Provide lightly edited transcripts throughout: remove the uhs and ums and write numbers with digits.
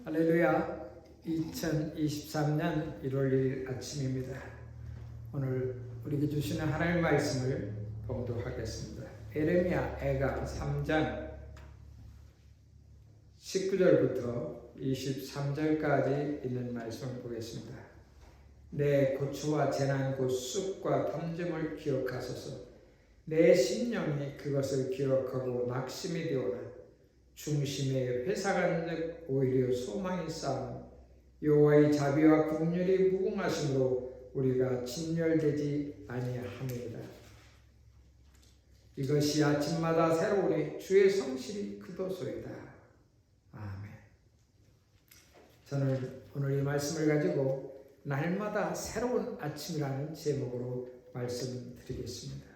할렐루야. 2023년 1월 1일 아침입니다. 오늘 우리에게 주시는 하나님의 말씀을 봉독하겠습니다. 에레미야 애가 3장 19절부터 23절까지 있는 말씀을 보겠습니다. 내 고초와 재난 곧 쑥과 탐짐을 기억하소서. 내 심령이 그것을 기억하고 낙심이 되오나 중심에 회사간즉 오히려 소망이 쌓음 여호와의 자비와 긍휼이 무궁하심으로 우리가 진멸되지 아니함이다. 이것이 아침마다 새로우니 주의 성실이 그도소이다. 아멘. 저는 오늘 이 말씀을 가지고 날마다 새로운 아침이라는 제목으로 말씀드리겠습니다.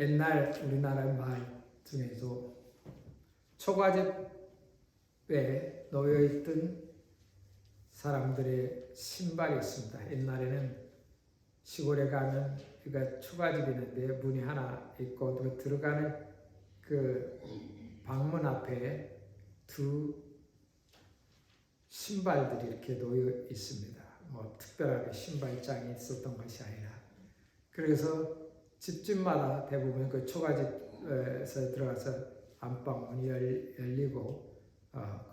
옛날 우리나라 말 중에서 초가집에 놓여있던 사람들의 신발이 있습니다. 옛날에는 시골에 가면 초가집이 있는데 문이 하나 있고 또 들어가는 그 방문 앞에 두 신발들이 이렇게 놓여 있습니다. 뭐 특별하게 신발장이 있었던 것이 아니라, 그래서 집집마다 대부분 그 초가집에서 들어가서 안방문이 열리고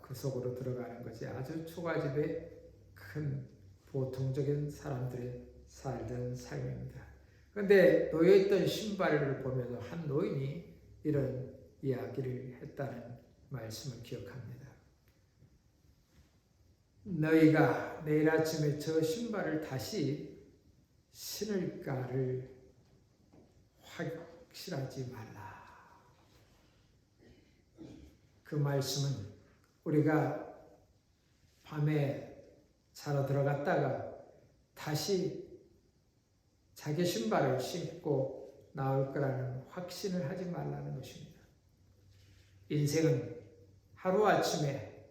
그 속으로 들어가는 것이 아주 초가집의 큰 보통적인 사람들이 살던 삶입니다. 그런데 놓여있던 신발을 보면서 한 노인이 이런 이야기를 했다는 말씀을 기억합니다. 너희가 내일 아침에 저 신발을 다시 신을까를 확실하지 말라. 그 말씀은 우리가 밤에 자러 들어갔다가 다시 자기 신발을 신고 나올 거라는 확신을 하지 말라는 것입니다. 인생은 하루아침에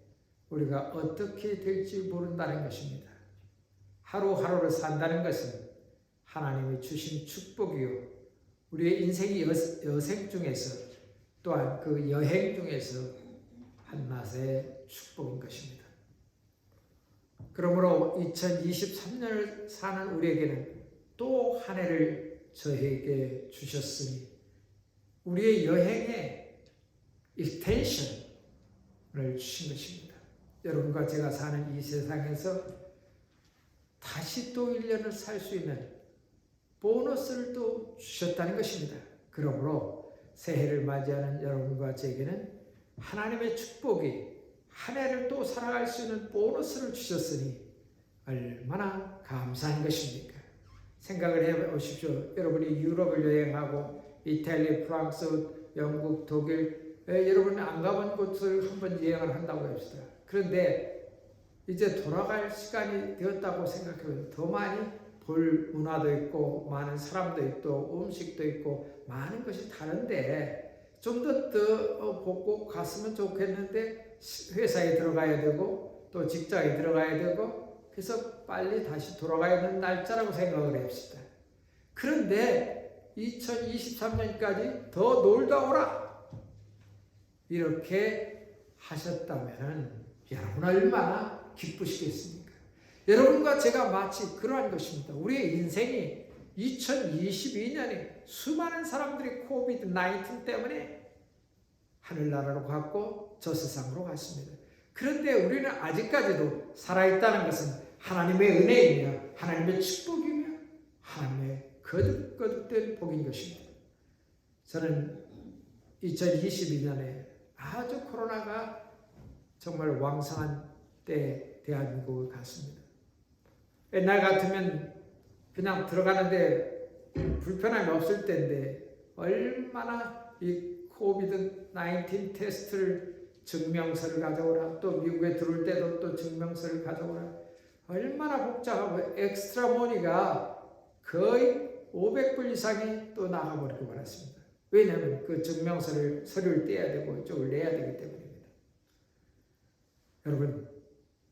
우리가 어떻게 될지 모른다는 것입니다. 하루하루를 산다는 것은 하나님이 주신 축복이요, 우리의 인생의 여생 중에서 또한 그 여행 중에서 한낮의 축복인 것입니다. 그러므로 2023년을 사는 우리에게는 또 한 해를 저에게 주셨으니 우리의 여행의 익스텐션을 주신 것입니다. 여러분과 제가 사는 이 세상에서 다시 또 1년을 살 수 있는 보너스를 또 주셨다는 것입니다. 그러므로 새해를 맞이하는 여러분과 제게는 하나님의 축복이 한 해를 또 살아갈 수 있는 보너스를 주셨으니 얼마나 감사한 것입니까? 생각을 해보십시오. 여러분이 유럽을 여행하고 이탈리아, 프랑스, 영국, 독일, 여러분이 안 가본 곳을 한번 여행을 한다고 합시다. 그런데 이제 돌아갈 시간이 되었다고 생각해보면 더 많이 볼 문화도 있고 많은 사람도 있고 음식도 있고 많은 것이 다른데 좀 더 보고 갔으면 좋겠는데 회사에 들어가야 되고 또 직장에 들어가야 되고 그래서 빨리 다시 돌아가야 되는 날짜라고 생각을 합시다. 그런데 2023년까지 더 놀다 오라 이렇게 하셨다면 여러분 얼마나 기쁘시겠습니까? 여러분과 제가 마치 그러한 것입니다. 우리의 인생이 2022년에 수많은 사람들이 코비드-19 때문에 하늘나라로 갔고 저 세상으로 갔습니다. 그런데 우리는 아직까지도 살아있다는 것은 하나님의 은혜이며 하나님의 축복이며 하나님의 거듭거듭된 복인 것입니다. 저는 2022년에 아주 코로나가 정말 왕성한 때 대한민국을 갔습니다. 옛날 같으면 그냥 들어가는데 불편함이 없을 때인데 얼마나 이 코비드-19 테스트를 증명서를 가져오라, 또 미국에 들어올 때도 또 증명서를 가져오라, 얼마나 복잡하고 엑스트라 머니가 거의 500불 이상이 또 나가버리고 말았습니다. 왜냐하면 그 서류를 떼야 되고 이쪽을 내야 되기 때문입니다. 여러분,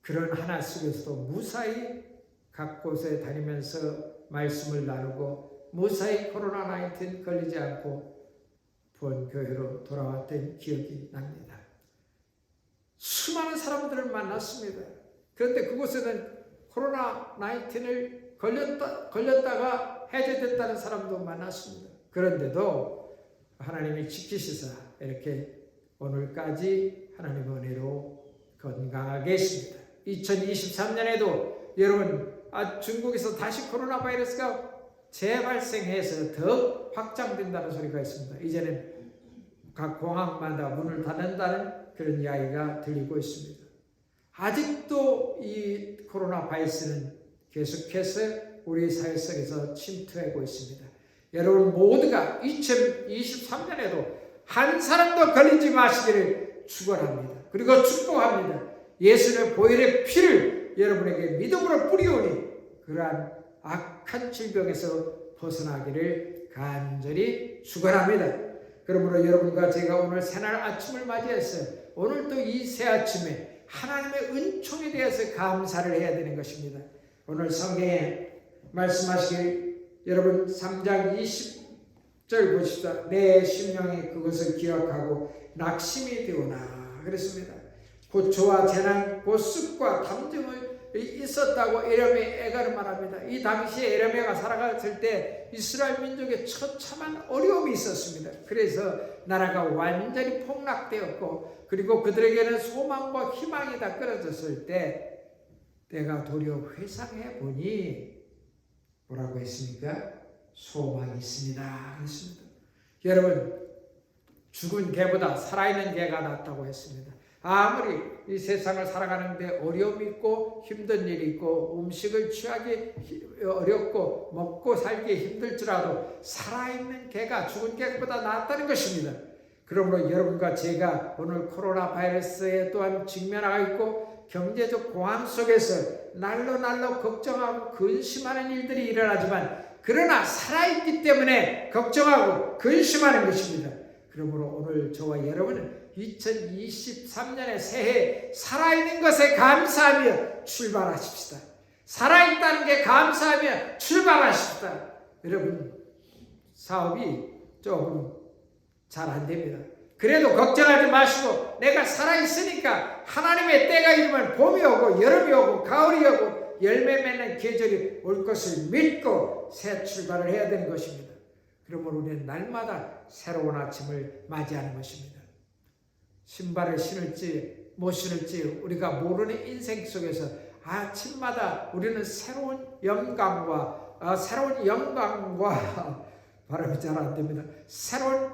그런 하나 속에서도 무사히 각 곳에 다니면서 말씀을 나누고 무사히 코로나19 걸리지 않고 본 교회로 돌아왔던 기억이 납니다. 수많은 사람들을 만났습니다. 그런데 그곳에는 코로나 19을 걸렸다가 해제됐다는 사람도 많았습니다. 그런데도 하나님이 지키시사 이렇게 오늘까지 하나님의 은혜로 건강하게 했습니다. 2023년에도 여러분 중국에서 다시 코로나 바이러스가 재발생해서 더 확장된다는 소리가 있습니다. 이제는 각 공항마다 문을 닫는다는 그런 이야기가 들리고 있습니다. 아직도 이 코로나 바이러스는 계속해서 우리 사회 속에서 침투하고 있습니다. 여러분 모두가 2023년에도 한 사람도 걸리지 마시기를 축원합니다. 그리고 축복합니다. 예수의 보혈의 피를 여러분에게 믿음으로 뿌리오니 그러한 악한 질병에서 벗어나기를 간절히 축원합니다. 그러므로 여러분과 제가 오늘 새날 아침을 맞이해서 오늘 또 이 새 아침에 하나님의 은총에 대해서 감사를 해야 되는 것입니다. 오늘 성경에 말씀하시길 여러분 3장 20절 보십시다. 내 심령이 그것을 기억하고 낙심이 되오나 그랬습니다. 고초와 재난, 고습과 담증을 있었다고 에레미야가 말합니다. 이 당시에 에레미야가 살아갔을 때 이스라엘 민족의 처참한 어려움이 있었습니다. 그래서 나라가 완전히 폭락되었고 그리고 그들에게는 소망과 희망이 다 끊어졌을 때 내가 도리어 회상해 보니 뭐라고 했습니까? 소망이 있습니다. 그랬습니다. 여러분 죽은 개보다 살아있는 개가 낫다고 했습니다. 아무리 이 세상을 살아가는데 어려움이 있고 힘든 일이 있고 음식을 취하기 어렵고 먹고 살기 힘들지라도 살아있는 개가 죽은 개보다 낫다는 것입니다. 그러므로 여러분과 제가 오늘 코로나 바이러스에 또한 직면하고 있고 경제적 공황 속에서 날로 걱정하고 근심하는 일들이 일어나지만 그러나 살아있기 때문에 걱정하고 근심하는 것입니다. 그러므로 오늘 저와 여러분은 2023년의 새해 살아있는 것에 감사하며 출발하십시다. 살아있다는 게 감사하며 출발하십시다. 여러분 사업이 조금 잘 안 됩니다. 그래도 걱정하지 마시고 내가 살아있으니까 하나님의 때가 이르면 봄이 오고 여름이 오고 가을이 오고 열매 맺는 계절이 올 것을 믿고 새 출발을 해야 되는 것입니다. 그러므로 우리는 날마다 새로운 아침을 맞이하는 것입니다. 신발을 신을지 못 신을지 우리가 모르는 인생 속에서 아침마다 우리는 새로운 영광과 발음이 잘 안 됩니다. 새로운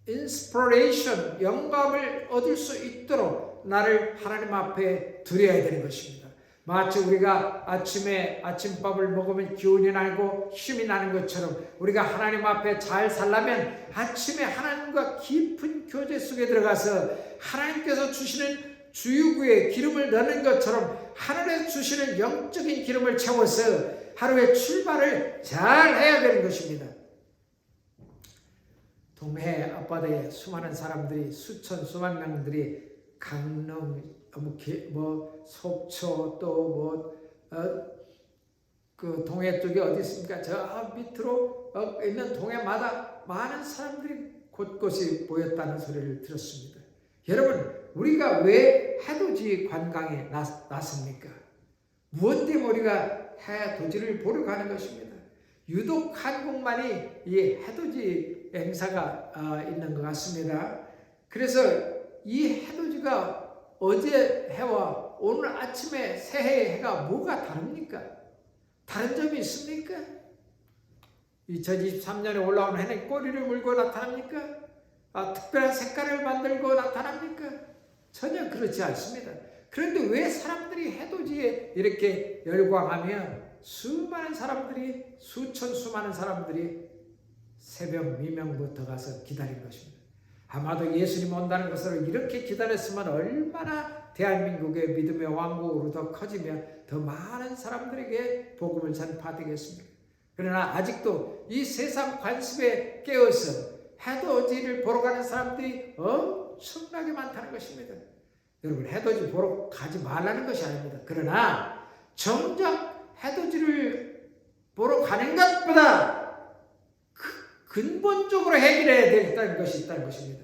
인스피레이션, 영감을 얻을 수 있도록 나를 하나님 앞에 드려야 되는 것입니다. 마치 우리가 아침에 아침밥을 먹으면 기운이 나고 힘이 나는 것처럼 우리가 하나님 앞에 잘 살려면 아침에 하나님과 깊은 교제 속에 들어가서 하나님께서 주시는 주유구에 기름을 넣는 것처럼 하늘에서 주시는 영적인 기름을 채워서 하루의 출발을 잘 해야 되는 것입니다. 동해 앞바다에 수많은 사람들이 수만 명들이 강릉, 속초 또 그 동해 쪽에 어디 있습니까? 저 밑으로 있는 동해마다 많은 사람들이 곳곳이 보였다는 소리를 들었습니다. 여러분, 우리가 왜 해돋이 관광에 났습니까? 무엇 때문에 우리가 해돋이를 보러 가는 것입니다. 유독 한국만이 이 해돋이 행사가 있는 것 같습니다. 그래서 이 해돋이가 어제 해와 오늘 아침에 새해의 해가 뭐가 다릅니까? 다른 점이 있습니까? 2023년에 올라오는 해는 꼬리를 물고 나타납니까? 특별한 색깔을 만들고 나타납니까? 전혀 그렇지 않습니다. 그런데 왜 사람들이 해돋이에 이렇게 열광하며 수많은 사람들이 새벽 미명부터 가서 기다린 것입니다. 아마도 예수님 온다는 것을 이렇게 기다렸으면 얼마나 대한민국의 믿음의 왕국으로 더 커지며 더 많은 사람들에게 복음을 전파되겠습니까? 그러나 아직도 이 세상 관습에 깨어서 해돋이를 보러 가는 사람들이 엄청나게 많다는 것입니다. 여러분, 해돋이 보러 가지 말라는 것이 아닙니다. 그러나 정작 해돋이를 보러 가는 것보다 근본적으로 해결해야 되겠다는 것이 있다는 것입니다.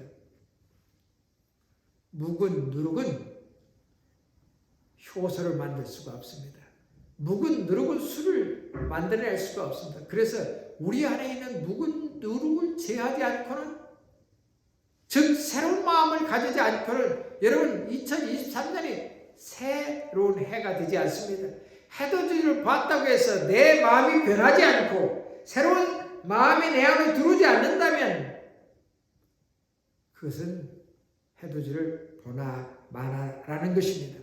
묵은 누룩은 효소를 만들 수가 없습니다. 묵은 누룩은 술을 만들어낼 수가 없습니다. 그래서 우리 안에 있는 묵은 누룩을 제하지 않고는, 즉 새로운 마음을 가지지 않고는 여러분 2023년이 새로운 해가 되지 않습니다. 해돋이를 봤다고 해서 내 마음이 변하지 않고 새로운 마음이 내 안에 들어오지 않는다면 그것은 해돋이를 보나 마나라는 것입니다.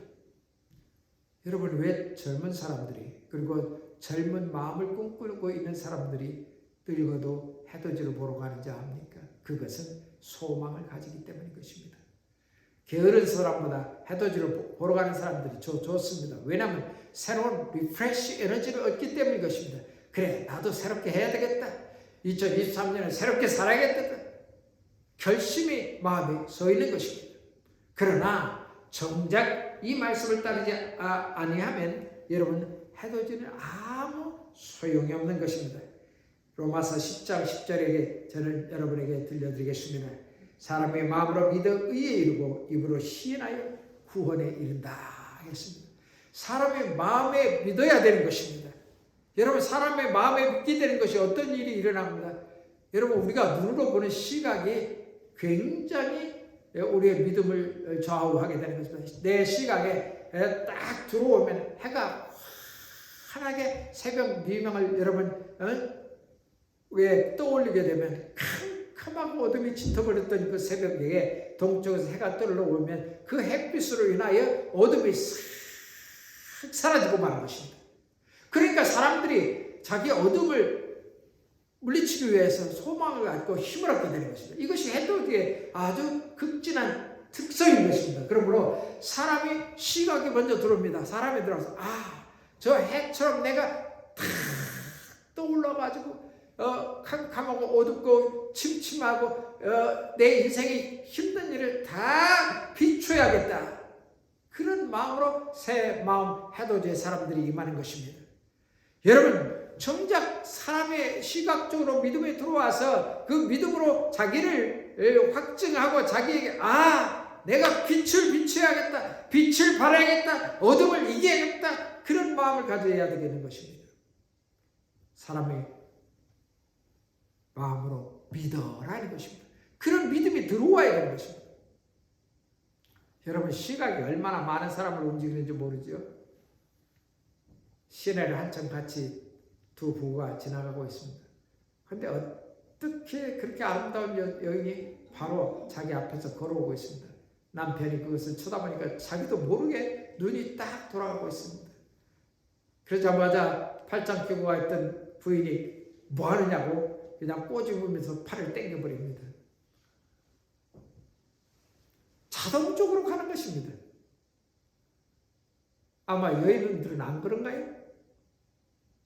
여러분, 왜 젊은 사람들이, 그리고 젊은 마음을 꿈꾸고 있는 사람들이 늙어도 해돋이를 보러 가는지 압니까? 그것은 소망을 가지기 때문인 것입니다. 게으른 사람보다 해돋이를 보러 가는 사람들이 좋습니다. 왜냐하면 새로운 리프레시 에너지를 얻기 때문인 것입니다. 그래, 나도 새롭게 해야 되겠다. 2023년에 새롭게 살아야겠다. 결심이 마음에 서 있는 것입니다. 그러나 정작 이 말씀을 따르지 아니하면 여러분 해돋이는 아무 소용이 없는 것입니다. 로마서 10장 10절에 저는 여러분에게 들려드리겠습니다. 사람의 마음으로 믿어 의에 이르고 입으로 시인하여 구원에 이른다 했습니다. 사람의 마음에 믿어야 되는 것입니다. 여러분, 사람의 마음에 믿게 되는 것이 어떤 일이 일어납니다. 여러분, 우리가 눈으로 보는 시각이 굉장히 우리의 믿음을 좌우하게 되는 것입니다. 내 시각에 딱 들어오면 해가 환하게 새벽 미명을 여러분 왜 떠올리게 되면 캄캄하고 어둠이 짙어버렸던 그 새벽에 동쪽에서 해가 떠올라오면 그 햇빛으로 인하여 어둠이 싹 사라지고 마는 것입니다. 그러니까 사람들이 자기 어둠을 물리치기 위해서 소망을 갖고 힘을 얻게 되는 것입니다. 이것이 해돋이의 아주 극진한 특성인 것입니다. 그러므로 사람이 시각이 먼저 들어옵니다. 사람이 들어와서 저 해처럼 내가 탁 떠올라가지고 캄캄하고 어둡고 침침하고 내 인생의 힘든 일을 다 비춰야겠다. 그런 마음으로 새 마음 해돋이의 사람들이 임하는 것입니다. 여러분, 정작 사람의 시각적으로 믿음에 들어와서 그 믿음으로 자기를 확증하고 자기에게 내가 빛을 비춰야겠다, 빛을 발해야겠다, 어둠을 이겨야겠다, 그런 마음을 가져야 되는 것입니다. 사람의 마음으로 믿어라는 것입니다. 그런 믿음이 들어와야 되는 것입니다. 여러분, 시각이 얼마나 많은 사람을 움직이는지 모르죠? 시내를 한참 같이 두 부부가 지나가고 있습니다. 그런데 어떻게 그렇게 아름다운 여인이 바로 자기 앞에서 걸어오고 있습니다. 남편이 그것을 쳐다보니까 자기도 모르게 눈이 딱 돌아가고 있습니다. 그러자마자 팔짱 끼고 있던 부인이 뭐 하느냐고 그냥 꼬집으면서 팔을 당겨버립니다. 자동적으로 가는 것입니다. 아마 여인들은 안 그런가요?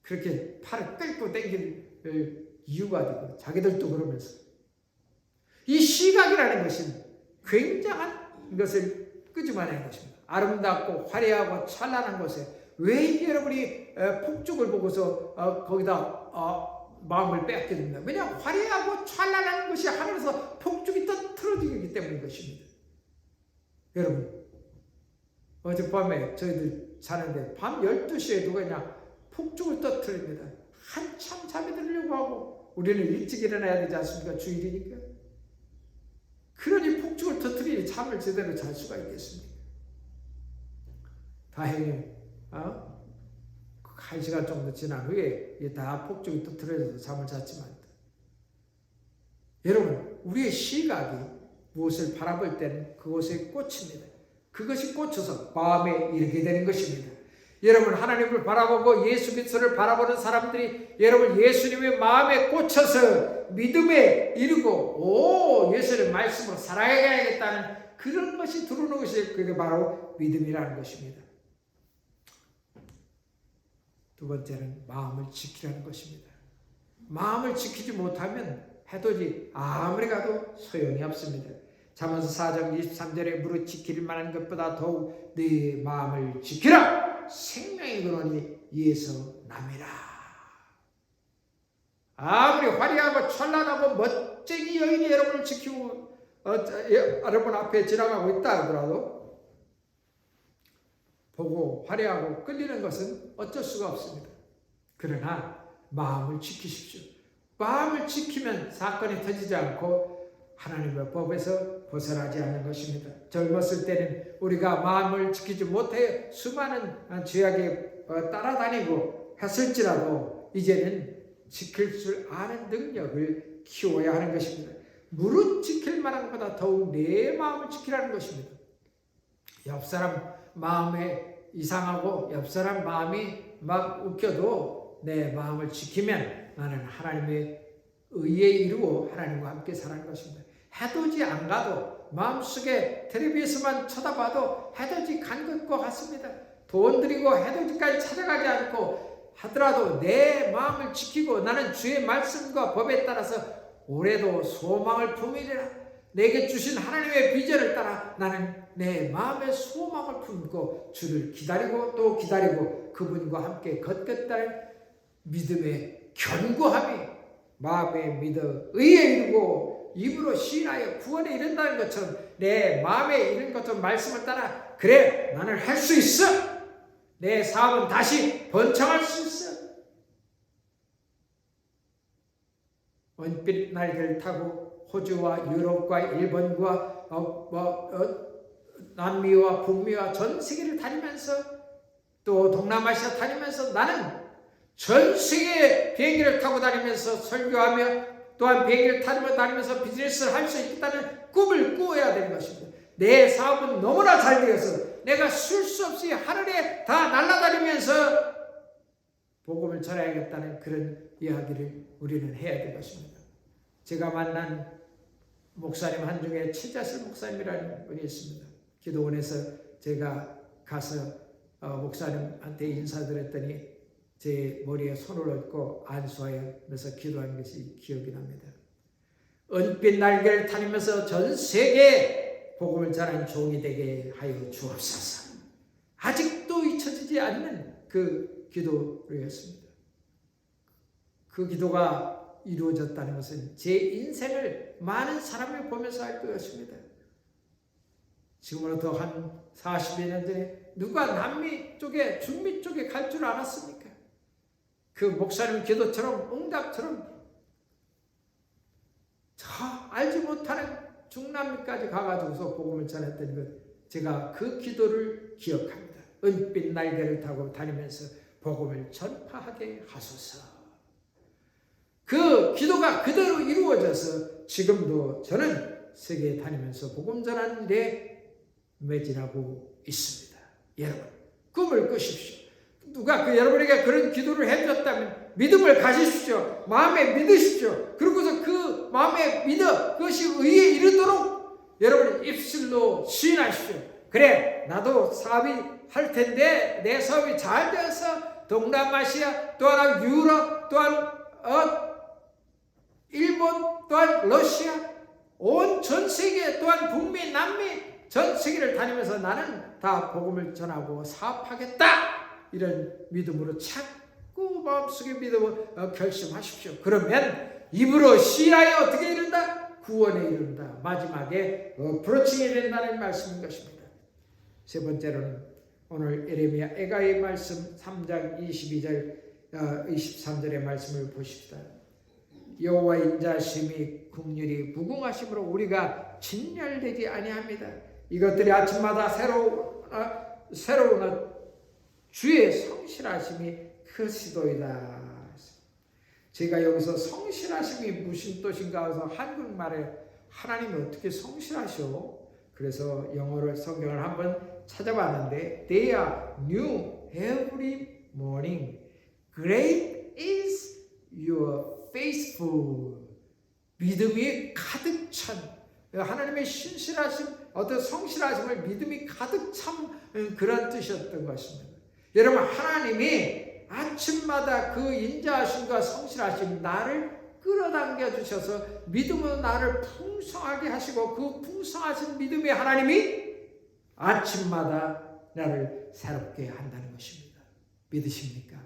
그렇게 팔을 끌고 당길 이유가 되고 자기들도 그러면서 이 시각이라는 것은 굉장한 것을 끄집어내는 것입니다. 아름답고 화려하고 찬란한 곳에 왜 여러분이 폭죽을 보고서 거기다 마음을 빼앗게 됩니다. 왜냐하면 화려하고 찬란한 것이 하늘에서 폭죽이 터뜨려지기 때문인 것입니다. 여러분, 어젯밤에 저희들 자는데 밤 12시에 누가 그냥 폭죽을 터뜨립니다. 한참 잠이 들려고 하고 우리는 일찍 일어나야 되지 않습니까? 주일이니까. 그러니 폭죽을 터뜨리니 잠을 제대로 잘 수가 있겠습니까? 다행히 1시간 정도 지난 후에 다 폭죽이 터뜨려져서 잠을 잤지만, 여러분, 우리의 시각이 무엇을 바라볼 때는 그것에 꽂힙니다. 그것이 꽂혀서 마음에 이르게 되는 것입니다. 여러분, 하나님을 바라보고 예수 그리스도를 바라보는 사람들이 여러분 예수님의 마음에 꽂혀서 믿음에 이르고 예수님의 말씀으로 살아가야겠다는 그런 것이 들어오는 것이 그게 바로 믿음이라는 것입니다. 두 번째는 마음을 지키라는 것입니다. 마음을 지키지 못하면 해돋이 아무리 가도 소용이 없습니다. 잠언서 4장 23절에 무릇 지킬 만한 것보다 더욱 네 마음을 지키라. 생명의 근원이 이에서 남이라. 아무리 화려하고 찬란하고 멋쟁이 여인이 여러분을 지키고 여러분 앞에 지나가고 있다 하더라도 보고 화려하고 끌리는 것은 어쩔 수가 없습니다. 그러나 마음을 지키십시오. 마음을 지키면 사건이 터지지 않고 하나님의 법에서 벗어나지 않는 것입니다. 젊었을 때는 우리가 마음을 지키지 못해 수많은 죄악에 따라다니고 했을지라도 이제는 지킬 줄 아는 능력을 키워야 하는 것입니다. 무릇 지킬 만한 것보다 더욱 내 마음을 지키라는 것입니다. 옆 사람 마음에 이상하고 옆 사람 마음이 막 웃겨도 내 마음을 지키면 나는 하나님의 의에 이루고 하나님과 함께 사는 것입니다. 해돋이 안 가도 마음속에 텔레비에서만 쳐다봐도 해돋이 간 것과 같습니다. 돈 들이고 해돋이까지 찾아가지 않고 하더라도 내 마음을 지키고 나는 주의 말씀과 법에 따라서 올해도 소망을 품으리라. 내게 주신 하나님의 비전을 따라 나는 내 마음의 소망을 품고 주를 기다리고 또 기다리고 그분과 함께 걷겠다는 믿음의 견고함이 마음에 믿어 의에 이르고 입으로 시인하여 구원에 이른다는 것처럼 내 마음에 이른 것처럼 말씀을 따라 그래 나는 할 수 있어. 내 사업은 다시 번창할 수 있어. 은빛 날개를 타고 호주와 유럽과 일본과 남미와 북미와 전 세계를 다니면서 또 동남아시아 다니면서 나는 전 세계 비행기를 타고 다니면서 설교하며 또한 비행기를 타고 다니면서 비즈니스를 할 수 있다는 꿈을 꾸어야 되는 것입니다. 내 사업은 너무나 잘 되어서 내가 쉴 수 없이 하늘에 다 날아다니면서 복음을 전해야겠다는 그런 이야기를 우리는 해야 될 것입니다. 제가 만난 목사님 한 중에 칠자실 목사님이라는 분이 있습니다. 기도원에서 제가 가서 목사님한테 인사드렸더니 제 머리에 손을 얹고 안수하여서 기도한 것이 기억이 납니다. 은빛 날개를 타면서 전 세계에 복음을 전하는 종이 되게 하여 주옵소서. 아직도 잊혀지지 않는 그 기도였습니다. 그 기도가 이루어졌다는 것은 제 인생을 많은 사람을 보면서 알 것입니다. 지금으로부터 한 40여 년 전에 누가 남미 쪽에 중미 쪽에 갈 줄 알았습니까? 그 목사님 기도처럼 응답처럼 저 알지 못하는 중남미까지 가가지고서 복음을 전했던 것 제가 그 기도를 기억합니다. 은빛 날개를 타고 다니면서 복음을 전파하게 하소서. 그 기도가 그대로 이루어져서 지금도 저는 세계에 다니면서 복음 전하는 일에 매진하고 있습니다. 여러분 꿈을 꾸십시오. 누가 여러분에게 그런 기도를 해줬다면 믿음을 가지십시오. 마음에 믿으십시오. 그러고서 그 마음에 믿어 그것이 의에 이르도록 여러분 입술로 시인하십시오. 그래 나도 사업이 할 텐데 내 사업이 잘 되어서 동남아시아 또한 유럽 또한 일본 또한 러시아 온 전 세계 또한 북미 남미 전 세계를 다니면서 나는 다 복음을 전하고 사업하겠다. 이런 믿음으로 자꾸 마음속에 믿음을 결심하십시오. 그러면 입으로 시인하여 어떻게 이른다? 구원에 이른다. 마지막에 브로칭에 이른다는 말씀인 것입니다. 세 번째로는 오늘 예레미야 애가의 말씀 3장 22절 23절의 말씀을 보십시다. 여호와의 인자심이 긍휼이 무궁하심으로 우리가 진멸되지 아니합니다. 이것들이 아침마다 새로운 주의 성실하심이 크시도이다. 제가 여기서 성실하심이 무슨 뜻인가 해서 한국말에 하나님이 어떻게 성실하셔? 그래서 영어를 성경을 한번 찾아봤는데 They are new every morning. Great is your faithful. 믿음이 가득 찬 하나님의 신실하심 어떤 성실하심을 믿음이 가득 찬 그런 뜻이었던 것입니다. 여러분 하나님이 아침마다 그 인자하심과 성실하심 나를 끌어당겨 주셔서 믿음으로 나를 풍성하게 하시고 그 풍성하신 믿음의 하나님이 아침마다 나를 새롭게 한다는 것입니다. 믿으십니까?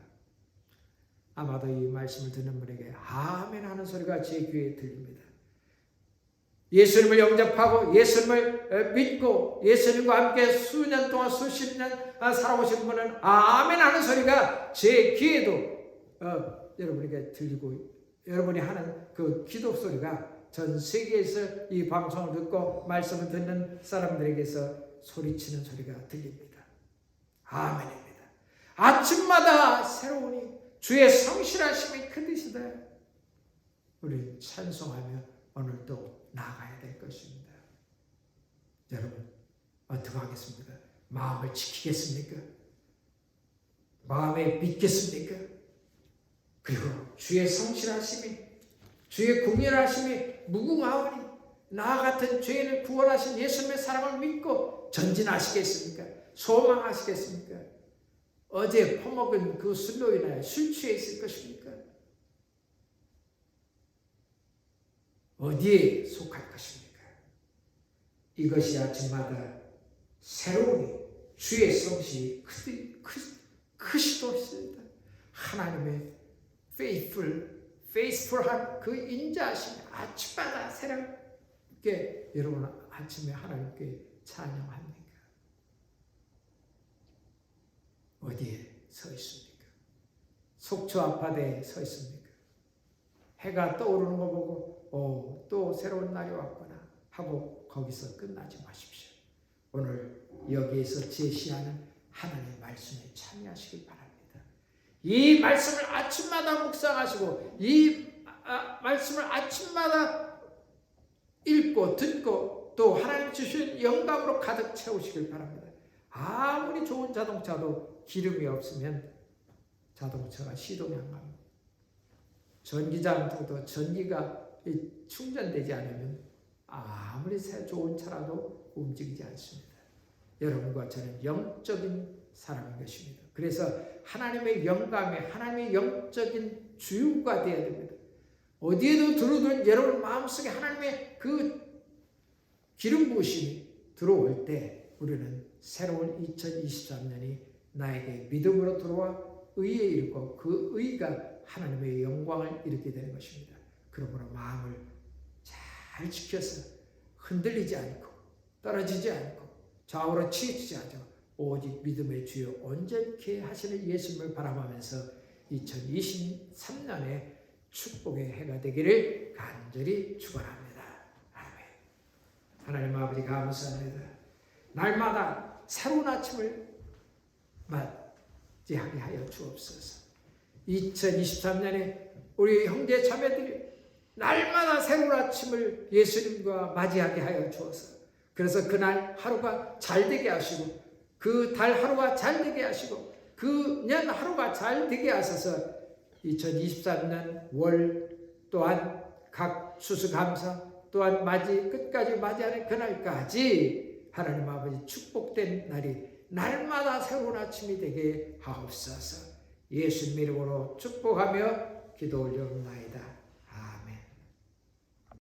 아마도 이 말씀을 듣는 분에게 아멘 하는 소리가 제 귀에 들립니다. 예수님을 영접하고 예수님을 믿고 예수님과 함께 수년 동안 수십 년 살아오신 분은 아멘 하는 소리가 제 귀에도 여러분에게 들리고 여러분이 하는 그 기도 소리가 전 세계에서 이 방송을 듣고 말씀을 듣는 사람들에게서 소리치는 소리가 들립니다. 아멘입니다. 아침마다 새로우니 주의 성실하심이 크시다. 우리 찬송하며 오늘도 나아가야 될 것입니다. 여러분 어떻게 하겠습니까? 마음을 지키겠습니까? 마음에 믿겠습니까? 그리고 주의 성실하심이 주의 공연하심이 무궁하오니 나와 같은 죄인을 구원하신 예수님의 사랑을 믿고 전진하시겠습니까? 소망하시겠습니까? 어제 퍼먹은 그 술로 인하여 술 취해 있을 것입니까? 어디에 속할 것입니까? 이것이 아침마다 새로우니 주의 성실이 크시도있습니다. 하나님의 faithful한 그 인자하심이 아침마다 새롭게 여러분 아침에 하나님께 찬양합니까? 어디에 서 있습니까? 속초 앞바다에 서 있습니까? 해가 떠오르는 거 보고 또 새로운 날이 왔구나 하고 거기서 끝나지 마십시오. 오늘 여기에서 제시하는 하나님의 말씀에 참여하시길 바랍니다. 이 말씀을 아침마다 묵상하시고 이 말씀을 아침마다 읽고 듣고 또 하나님 주신 영감으로 가득 채우시길 바랍니다. 아무리 좋은 자동차도 기름이 없으면 자동차가 시동이 안 갑니다. 전기장도 전기가 충전되지 않으면 아무리 좋은 차라도 움직이지 않습니다. 여러분과 저는 영적인 사람인 것입니다. 그래서 하나님의 영감에 하나님의 영적인 주유가 되어야 됩니다. 어디에도 들어오든 여러분 마음속에 하나님의 그 기름 부으심이 들어올 때 우리는 새로운 2023년이 나에게 믿음으로 들어와 의에 이르고 그 의가 하나님의 영광을 이루게 되는 것입니다. 그러므로 마음을 잘 지켜서 흔들리지 않고 떨어지지 않고 좌우로 치우치지 않고 오직 믿음의 주여 온전케 하시는 예수님을 바라보면서 2023년에 축복의 해가 되기를 간절히 축원합니다. 아멘. 하나님 아버지 감사합니다. 날마다 새로운 아침을 맞이하게 하여 주옵소서. 2023년에 우리 형제 자매들이 날마다 새로운 아침을 예수님과 맞이하게 하여 주옵소서. 그래서 그날 하루가 잘 되게 하시고 그 달 하루가 잘 되게 하시고 그 년 하루가 잘 되게 하셔서 2023년 월 또한 각 추수감사 또한 끝까지 맞이하는 그날까지 하나님 아버지 축복된 날이 날마다 새로운 아침이 되게 하옵소서. 예수님 이름으로 축복하며 기도 올려옵나이다.